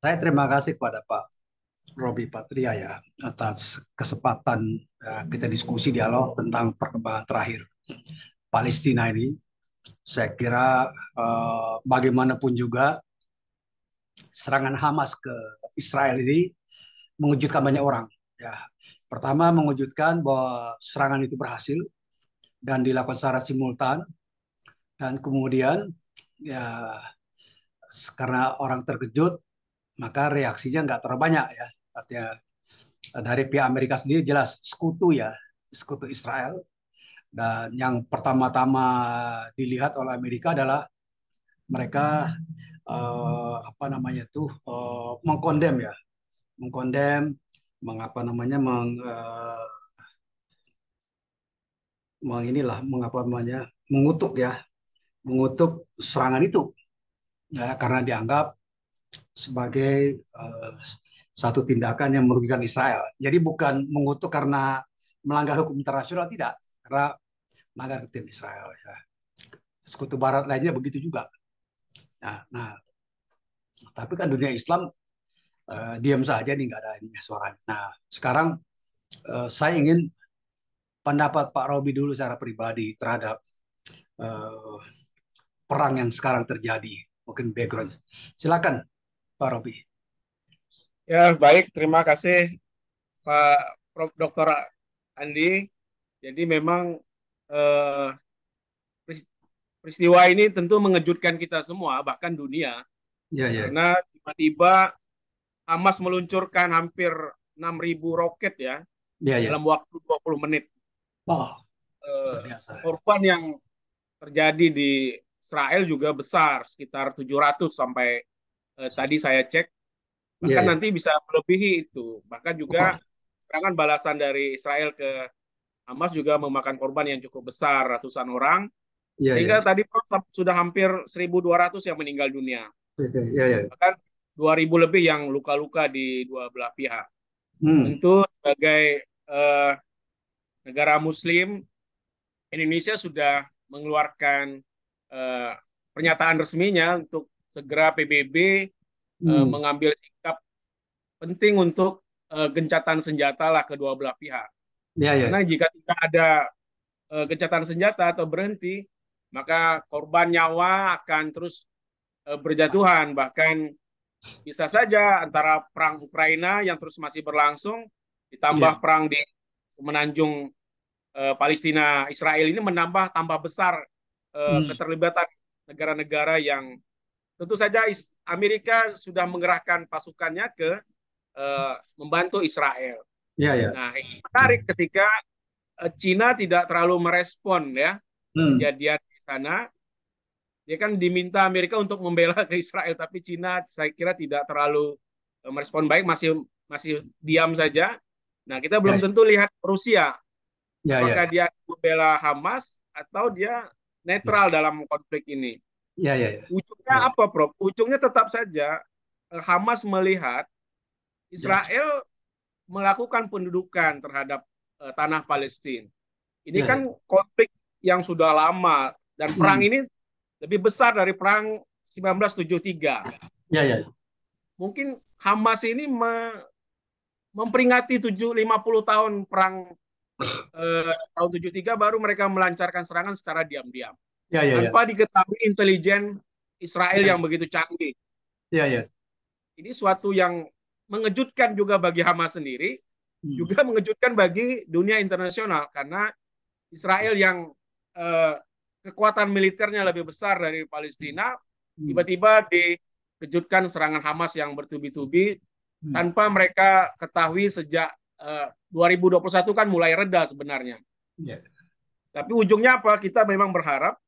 Saya terima kasih kepada Pak Robi Patria ya atas kesempatan kita diskusi dialog tentang perkembangan terakhir Palestina ini. Saya kira bagaimanapun juga serangan Hamas ke Israel ini mengejutkan banyak orang. Ya, pertama mengejutkan bahwa serangan itu berhasil dan dilakukan secara simultan dan kemudian ya karena orang terkejut maka reaksinya nggak terlalu banyak ya. Artinya dari pihak Amerika sendiri jelas sekutu ya, sekutu Israel. Dan yang pertama-tama dilihat oleh Amerika adalah mereka apa namanya tuh mengkondem ya, mengkondem, mengapa namanya inilah mengapa namanya mengutuk ya, mengutuk serangan itu ya karena dianggap sebagai satu tindakan yang merugikan Israel. Jadi bukan mengutuk karena melanggar hukum internasional tidak, karena melanggar hukum Israel ya. Sekutu Barat lainnya begitu juga. Nah, tapi kan dunia Islam diam saja nih nggak ada ini suaranya. Nah, sekarang saya ingin pendapat Pak Robi dulu secara pribadi terhadap uh, perang yang sekarang terjadi. Mungkin background. Silakan Pak Robi. Ya, baik. Terima kasih Pak Prof. Dr. Andi. Jadi memang eh, peristiwa ini tentu mengejutkan kita semua, bahkan dunia. Ya, ya. Karena tiba-tiba Hamas meluncurkan hampir 6.000 roket ya Ya, ya. dalam waktu 20 menit. Oh, Eh, luar biasa. Korban yang terjadi di Israel juga besar, sekitar 700 sampai tadi saya cek. Ya, Bahkan ya. nanti bisa melebihi itu. Bahkan Oh, juga serangan balasan dari Israel ke Hamas juga memakan korban yang cukup besar, ratusan orang. ya, ya. Sehingga tadi sudah hampir 1.200 yang meninggal dunia. Ya, ya. Bahkan 2.000 lebih yang luka-luka di dua belah pihak. Hmm. Tentu sebagai eh, negara Muslim, Indonesia sudah mengeluarkan eh, pernyataan resminya untuk segera PBB Hmm. mengambil sikap penting untuk gencatan senjata lah kedua belah pihak. Ya, ya. Karena jika tidak ada gencatan senjata atau berhenti, maka korban nyawa akan terus berjatuhan. Bahkan bisa saja antara perang Ukraina yang terus masih berlangsung, Ya. ditambah perang di semenanjung Palestina Israel ini menambah tambah besar Hmm. keterlibatan negara-negara yang tentu saja Amerika sudah mengerahkan pasukannya ke membantu Israel. Ya, ya. Nah, ini menarik ketika Cina tidak terlalu merespon ya Hmm. kejadian di sana. Dia kan diminta Amerika untuk membela ke Israel, tapi Cina saya kira tidak terlalu merespon baik, masih masih diam saja. Nah, kita Ya, belum ya. tentu lihat Rusia, Ya, ya. apakah dia membela Hamas atau dia Ya, netral dalam konflik ini. ya, ya. Ya. Ujungnya Ya. apa, Prof? Ujungnya tetap saja Hamas melihat Ya. Israel melakukan pendudukan terhadap tanah Palestina. Ini Ya, ya. kan konflik yang sudah lama dan perang Hmm. ini lebih besar dari perang 1973. Ya, ya. Mungkin Hamas ini memperingati 50 tahun perang tahun 73 baru mereka melancarkan serangan secara diam-diam Ya, ya, ya. tanpa diketahui intelijen Israel Ya, yang begitu canggih. ya, ya. Ini suatu yang mengejutkan juga bagi Hamas sendiri, Hmm. juga mengejutkan bagi dunia internasional karena Israel yang eh, kekuatan militernya lebih besar dari Palestina, Hmm. tiba-tiba dikejutkan serangan Hamas yang bertubi-tubi Hmm. tanpa mereka ketahui sejak 2021 kan mulai reda sebenarnya. Ya. Tapi ujungnya apa? Kita memang berharap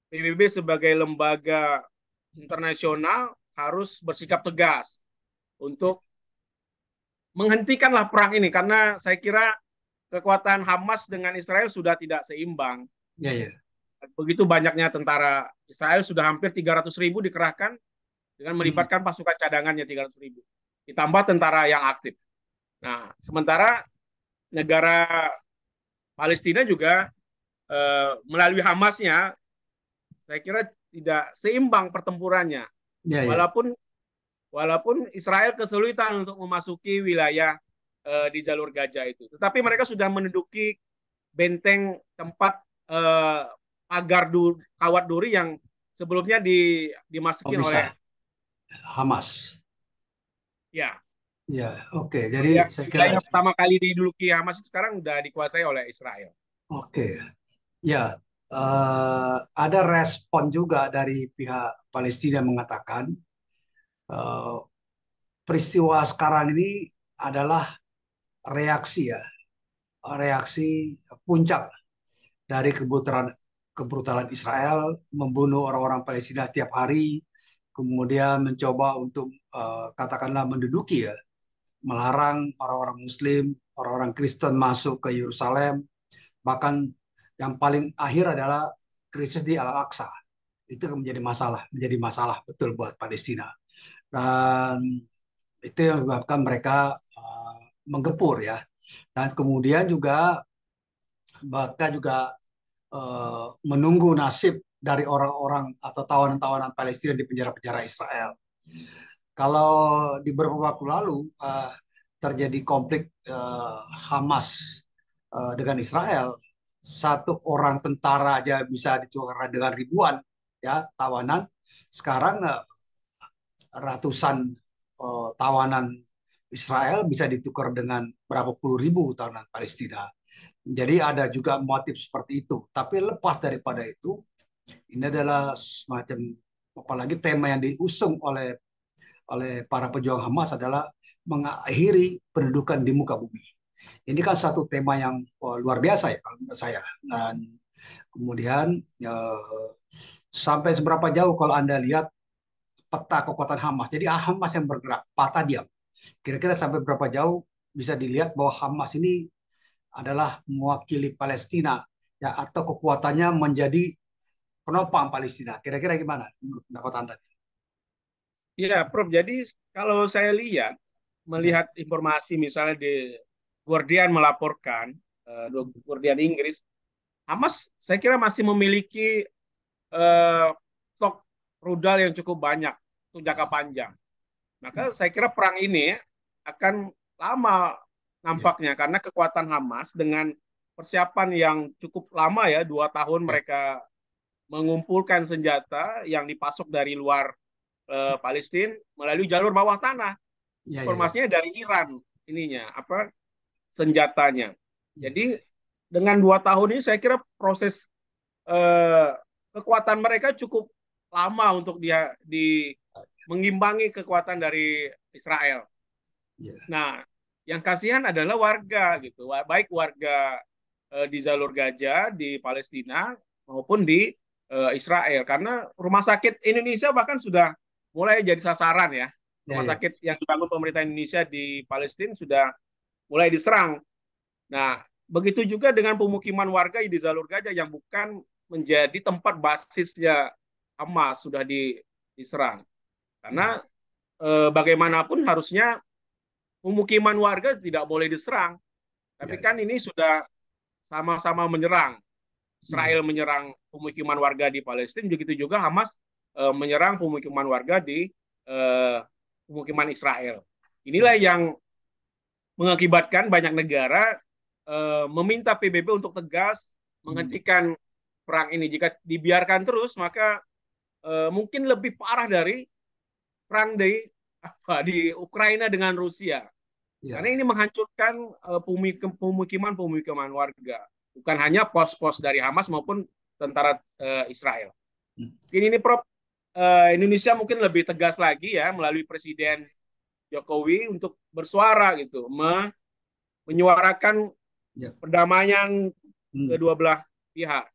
PBB sebagai lembaga internasional harus bersikap tegas untuk menghentikanlah perang ini karena saya kira kekuatan Hamas dengan Israel sudah tidak seimbang. Ya, ya. Begitu banyaknya tentara Israel sudah hampir 300.000 dikerahkan dengan Hmm. melibatkan pasukan cadangannya 300.000. Ditambah tentara yang aktif. Nah, sementara negara Palestina juga melalui Hamasnya, saya kira tidak seimbang pertempurannya. Ya, ya. Walaupun walaupun Israel kesulitan untuk memasuki wilayah di jalur Gaza itu. Tetapi mereka sudah menduduki benteng tempat pagar kawat duri yang sebelumnya Oh dimasukin oleh bisa, Hamas. ya Ya, oke. Jadi saya kira, wilayah pertama kali diduduki Hamas itu sekarang sudah dikuasai oleh Israel. oke. Ya, ada respon juga dari pihak Palestina yang mengatakan eh, peristiwa sekarang ini adalah reaksi ya, reaksi puncak dari kebrutalan Israel membunuh orang-orang Palestina setiap hari, kemudian mencoba untuk katakanlah menduduki ya, melarang orang-orang Muslim, orang-orang Kristen masuk ke Yerusalem, bahkan yang paling akhir adalah krisis di Al-Aqsa. Itu menjadi masalah betul buat Palestina. Dan itu yang menyebabkan mereka menggempur ya. Dan kemudian juga bahkan juga menunggu nasib dari orang-orang atau tawanan-tawanan Palestina di penjara-penjara Israel. Kalau di beberapa waktu lalu terjadi konflik Hamas dengan Israel, satu orang tentara aja bisa ditukar dengan ribuan ya tawanan. Sekarang ratusan tawanan Israel bisa ditukar dengan berapa puluh ribu tawanan Palestina. Jadi ada juga motif seperti itu. Tapi lepas daripada itu, ini adalah semacam apalagi tema yang diusung oleh para pejuang Hamas adalah mengakhiri pendudukan di muka bumi. Ini kan satu tema yang luar biasa ya kalau menurut saya. Dan kemudian sampai seberapa jauh kalau Anda lihat peta kekuatan Hamas. Jadi Hamas yang bergerak patah diam. Kira-kira sampai berapa jauh bisa dilihat bahwa Hamas ini adalah mewakili Palestina ya atau kekuatannya menjadi penopang Palestina. Kira-kira gimana menurut pendapat Anda? Ya, Prof. Jadi kalau saya lihat, Ya, melihat informasi misalnya di Guardian melaporkan, Guardian Inggris, Hamas saya kira masih memiliki eh, stok rudal yang cukup banyak untuk jangka panjang. Maka saya kira perang ini akan lama ya, nampaknya karena kekuatan Hamas dengan persiapan yang cukup lama ya, 2 tahun ya, mereka mengumpulkan senjata yang dipasok dari luar Palestina melalui jalur bawah tanah. ya, ya, ya, Informasinya dari Iran ininya apa senjatanya. ya, Jadi dengan 2 tahun ini saya kira proses eh, kekuatan mereka cukup lama untuk dia mengimbangi kekuatan dari Israel. ya, Nah, yang kasihan adalah warga gitu, baik warga di jalur Gaza di Palestina maupun di Israel, karena rumah sakit Indonesia bahkan sudah mulai jadi sasaran ya. ya, Rumah ya, sakit yang dibangun pemerintah Indonesia di Palestina sudah mulai diserang. Nah, begitu juga dengan pemukiman warga di jalur Gaza yang bukan menjadi tempat basisnya Hamas sudah diserang. Karena bagaimanapun harusnya pemukiman warga tidak boleh diserang. ya, Tapi ya, kan ini sudah sama-sama menyerang. ya, ya, Israel menyerang pemukiman warga di Palestina, begitu juga Hamas menyerang pemukiman warga di eh, pemukiman Israel. Inilah ya, yang mengakibatkan banyak negara meminta PBB untuk tegas hmm, menghentikan perang ini. Jika dibiarkan terus, maka mungkin lebih parah dari perang di Ukraina dengan Rusia. ya, Karena ini menghancurkan pemukiman-pemukiman warga, bukan hanya pos-pos dari Hamas maupun tentara Israel. hmm, Ini Prof, Indonesia mungkin lebih tegas lagi ya melalui Presiden Jokowi untuk bersuara gitu, menyuarakan ya, perdamaian hmm, kedua belah pihak.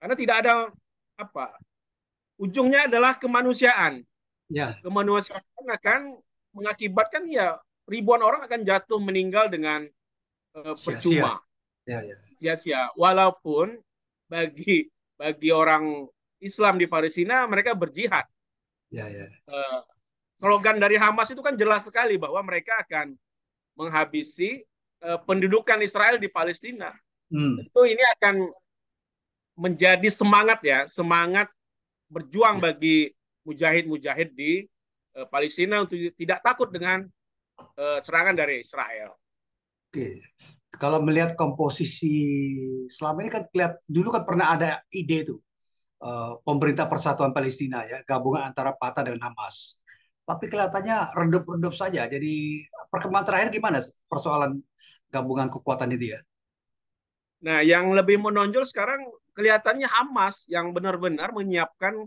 Karena tidak ada apa ujungnya adalah kemanusiaan. ya, Kemanusiaan akan mengakibatkan ya ribuan orang akan jatuh meninggal dengan sia-sia, percuma, ya, ya, sia-sia. Walaupun bagi bagi orang Islam di Palestina mereka berjihad. ya, ya, Eh, Slogan dari Hamas itu kan jelas sekali bahwa mereka akan menghabisi pendudukan Israel di Palestina. hmm, Tentu ini akan menjadi semangat ya, semangat berjuang ya, bagi mujahid-mujahid di Palestina untuk tidak takut dengan serangan dari Israel. Oke. Kalau melihat komposisi selama ini kan dulu kan pernah ada ide tuh pemerintah Persatuan Palestina ya, gabungan antara Fatah dengan Hamas. Tapi kelihatannya redup-redup saja. Jadi perkembangan terakhir gimana persoalan gabungan kekuatan itu ya? Nah, yang lebih menonjol sekarang kelihatannya Hamas yang benar-benar menyiapkan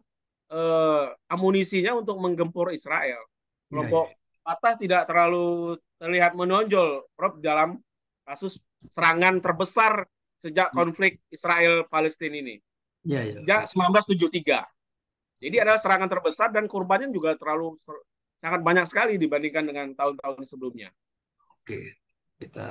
amunisinya untuk menggempur Israel. Iya, iya. Kelompok Fatah tidak terlalu terlihat menonjol, Prof, dalam kasus serangan terbesar sejak konflik Israel-Palestina ini, Iya, iya. sejak 1973. Jadi adalah serangan terbesar dan korbannya juga sangat banyak sekali dibandingkan dengan tahun-tahun sebelumnya. Oke. Kita